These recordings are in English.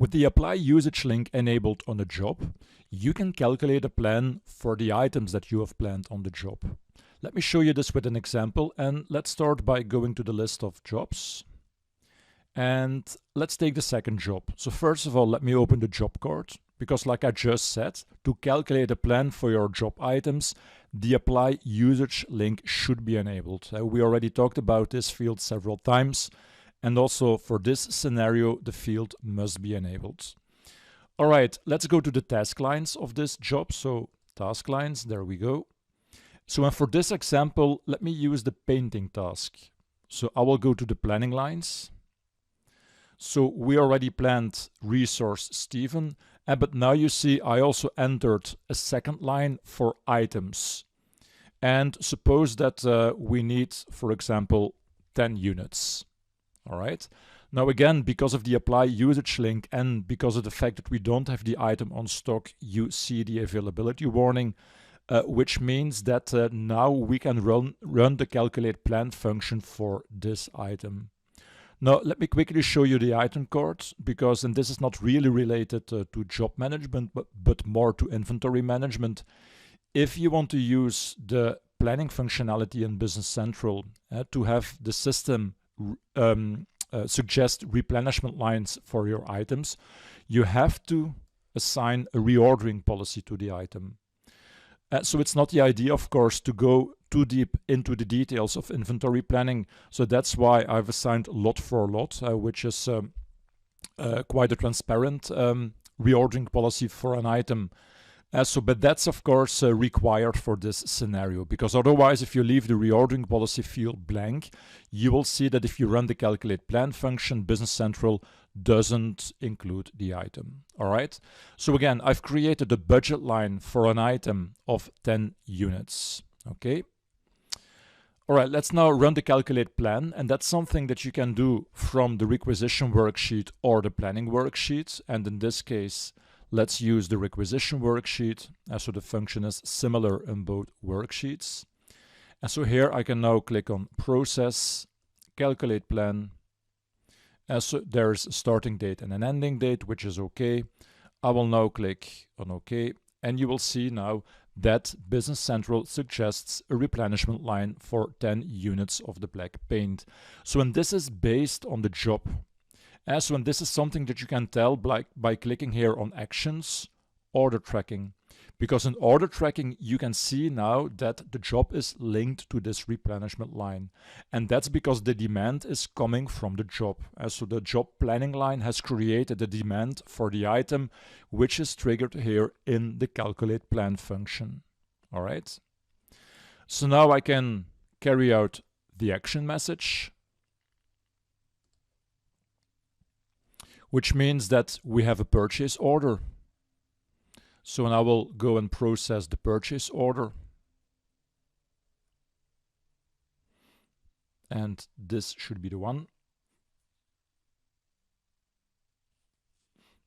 With the apply usage link enabled on the job, you can calculate a plan for the items that you have planned on the job. Let me show you this with an example, and let's start by going to the list of jobs. And let's take the second job. So first of all, let me open the job card, because like I just said, to calculate a plan for your job items, the apply usage link should be enabled. We already talked about this field several times, and also for this scenario, the field must be enabled. All right, let's go to the task lines of this job. So task lines, there we go. So and for this example, let me use the painting task. So I will go to the planning lines. So we already planned resource Stephen, but now you see I also entered a second line for items. And suppose that we need, for example, 10 units. All right. Now again, because of the apply usage link and because of the fact that we don't have the item on stock, you see the availability warning, which means that now we can run the calculate plan function for this item. Now let me quickly show you the item card, because and this is not really related to job management, but more to inventory management. If you want to use the planning functionality in Business Central to have the system suggest replenishment lines for your items, you have to assign a reordering policy to the item. So it's not the idea, of course, to go too deep into the details of inventory planning. So that's why I've assigned lot for lot, which is quite a transparent reordering policy for an item. But that's of course required for this scenario, because otherwise if you leave the reordering policy field blank, you will see that if you run the calculate plan function, Business Central doesn't include the item. All right. So again, I've created a budget line for an item of 10 units. Okay. All right, let's now run the calculate plan, and that's something that you can do from the requisition worksheet or the planning worksheet. And in this case, let's use the requisition worksheet, so the function is similar in both worksheets. And so here I can now click on Process, Calculate Plan. So there's a starting date and an ending date, which is okay. I will now click on OK, and you will see now that Business Central suggests a replenishment line for 10 units of the black paint. So and this is based on the job. So and this is something that you can tell by clicking here on Actions, Order Tracking. Because in Order Tracking, you can see now that the job is linked to this replenishment line. And that's because the demand is coming from the job. So the job planning line has created a demand for the item, which is triggered here in the calculate plan function. All right. So now I can carry out the action message, which means that we have a purchase order. So now I will go and process the purchase order. And this should be the one.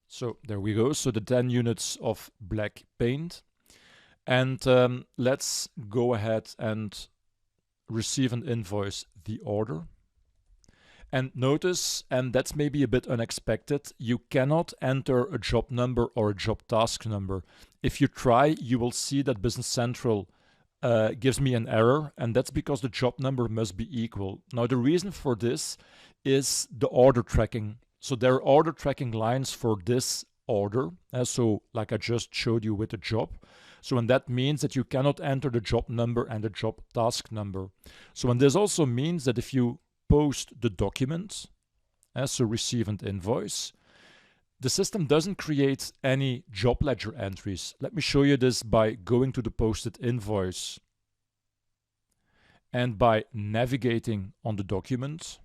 So there we go. So the 10 units of black paint. And let's go ahead and receive and invoice the order. And notice, and that's maybe a bit unexpected, you cannot enter a job number or a job task number. If you try, you will see that Business Central gives me an error, and that's because the job number must be equal. Now, the reason for this is the order tracking. So there are order tracking lines for this order. So like I just showed you with the job. So and that means that you cannot enter the job number and the job task number. So and this also means that if you post the document, so receive and invoice, the system doesn't create any job ledger entries. Let me show you this by going to the posted invoice and by navigating on the document.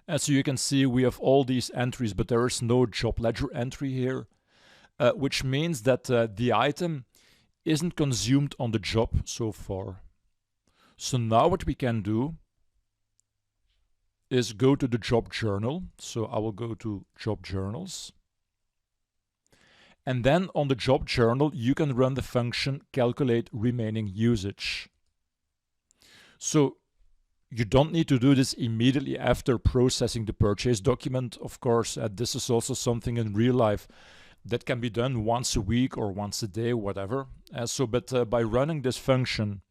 And so you can see we have all these entries, but there is no job ledger entry here, which means that the item isn't consumed on the job so far. So now what we can do is go to the job journal. So I will go to job journals. And then on the job journal, you can run the function calculate remaining usage. So You don't need to do this immediately after processing the purchase document, of course. This is also something in real life that can be done once a week or once a day, whatever. But by running this function,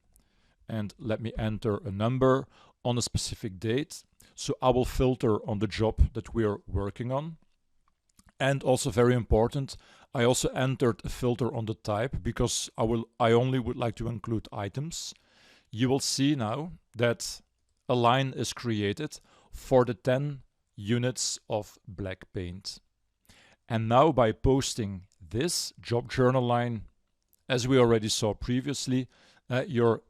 and let me enter a number on a specific date, so I will filter on the job that we are working on. And also very important, I also entered a filter on the type because I only would like to include items. You will see now that a line is created for the 10 units of black paint. And now by posting this job journal line, as we already saw previously, you're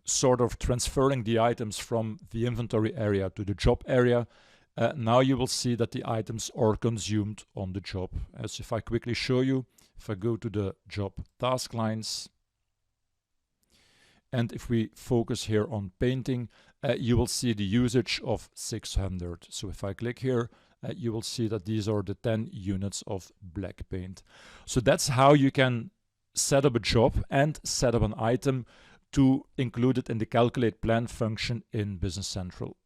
sort of transferring the items from the inventory area to the job area. Now you will see that the items are consumed on the job. As if I quickly show you, if I go to the job task lines, and if we focus here on painting, you will see the usage of 600. So if I click here, you will see that these are the 10 units of black paint. So that's how you can set up a job and set up an item to include it in the calculate plan function in Business Central.